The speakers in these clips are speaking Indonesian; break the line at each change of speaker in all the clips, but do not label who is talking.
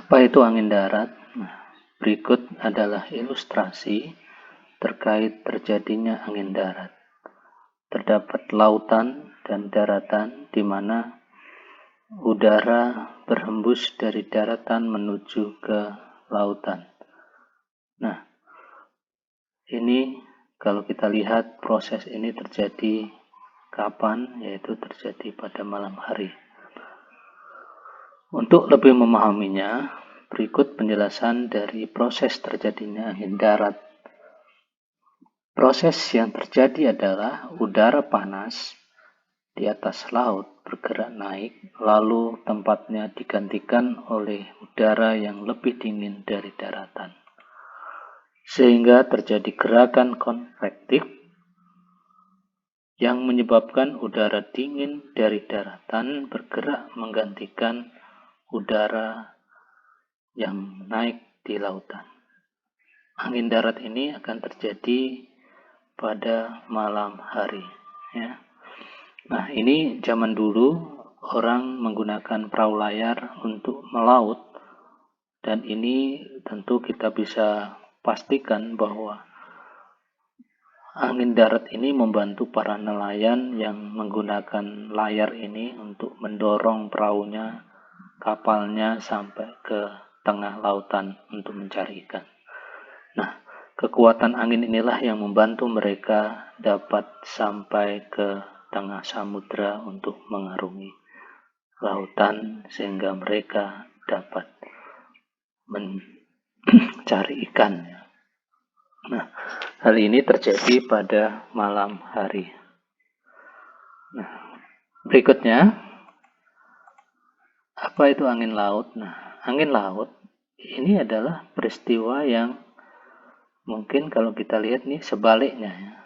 Apa itu angin darat? Nah, berikut adalah ilustrasi terkait terjadinya angin darat. Terdapat lautan dan daratan di mana udara berhembus dari daratan menuju ke lautan. Nah, ini kalau kita lihat proses ini terjadi kapan? Yaitu terjadi pada malam hari. Untuk lebih memahaminya, berikut penjelasan dari proses terjadinya angin darat. Proses yang terjadi adalah udara panas di atas laut bergerak naik, lalu tempatnya digantikan oleh udara yang lebih dingin dari daratan. Sehingga terjadi gerakan konvektif yang menyebabkan udara dingin dari daratan bergerak menggantikan udara yang naik di lautan. Angin darat ini akan terjadi pada malam hari. Ya. Nah, ini zaman dulu orang menggunakan perahu layar untuk melaut, dan ini tentu kita bisa pastikan bahwa angin darat ini membantu para nelayan yang menggunakan layar ini untuk mendorong perahunya, kapalnya sampai ke tengah lautan untuk mencari ikan. Nah, kekuatan angin inilah yang membantu mereka dapat sampai ke tengah samudra untuk mengarungi lautan sehingga mereka dapat mencari ikan. Nah, hal ini terjadi pada malam hari. Nah, berikutnya, apa itu angin laut? Nah, angin laut ini adalah peristiwa yang mungkin kalau kita lihat nih sebaliknya.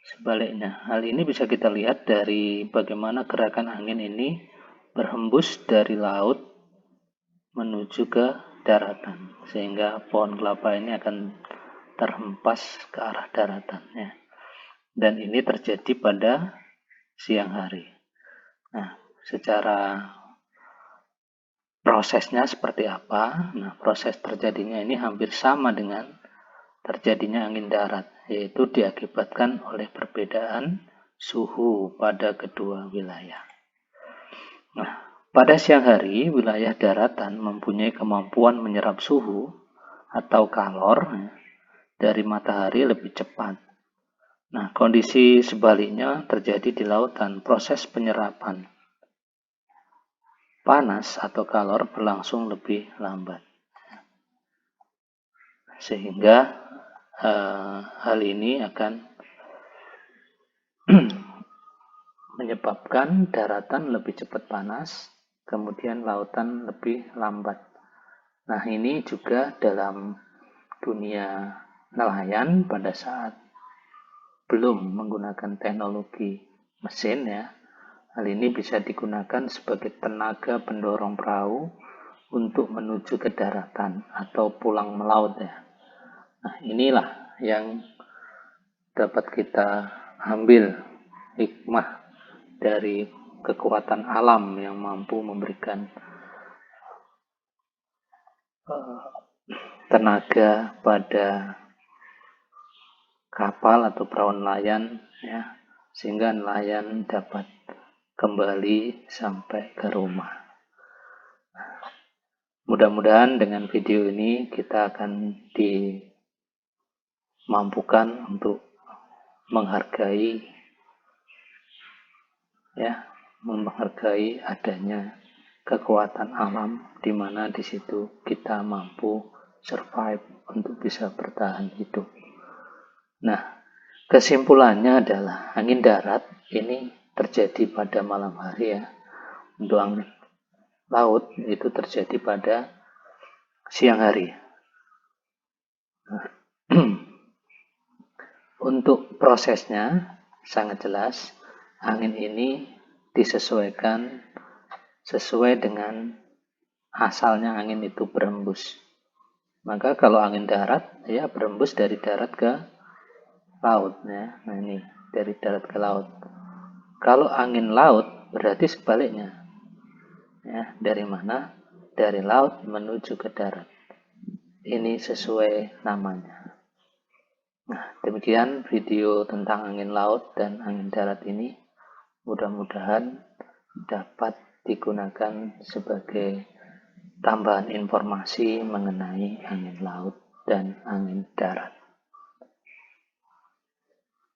Sebaliknya, hal ini bisa kita lihat dari bagaimana gerakan angin ini berhembus dari laut menuju ke daratan, sehingga pohon kelapa ini akan terhempas ke arah daratannya. Dan ini terjadi pada siang hari. Nah, secara prosesnya seperti apa? Nah, proses terjadinya ini hampir sama dengan terjadinya angin darat, yaitu diakibatkan oleh perbedaan suhu pada kedua wilayah. Nah, pada siang hari, wilayah daratan mempunyai kemampuan menyerap suhu atau kalor dari matahari lebih cepat. Nah, kondisi sebaliknya terjadi di lautan. Proses penyerapan panas atau kalor berlangsung lebih lambat. Sehingga hal ini akan menyebabkan daratan lebih cepat panas, kemudian lautan lebih lambat. Nah, ini juga dalam dunia nelayan pada saat belum menggunakan teknologi mesin ya. Hal ini bisa digunakan sebagai tenaga pendorong perahu untuk menuju ke daratan atau pulang melaut ya. Nah, inilah yang dapat kita ambil hikmah dari kekuatan alam yang mampu memberikan tenaga pada kapal atau perahu nelayan ya, sehingga nelayan dapat kembali sampai ke rumah. Mudah-mudahan dengan video ini kita akan dimampukan untuk menghargai adanya kekuatan alam, di mana di situ kita mampu survive untuk bisa bertahan hidup. Nah, kesimpulannya adalah angin darat ini terjadi pada malam hari ya. Untuk angin laut itu terjadi pada siang hari. Nah, untuk prosesnya sangat jelas, angin ini disesuaikan sesuai dengan asalnya angin itu berembus. Maka kalau angin darat ya berembus dari darat ke laut ya. Nah, ini dari darat ke laut. Kalau angin laut berarti sebaliknya. Ya, dari mana? dari laut menuju ke darat. Ini sesuai namanya. Nah, demikian video tentang angin laut dan angin darat ini. Mudah-mudahan dapat digunakan sebagai tambahan informasi mengenai angin laut dan angin darat.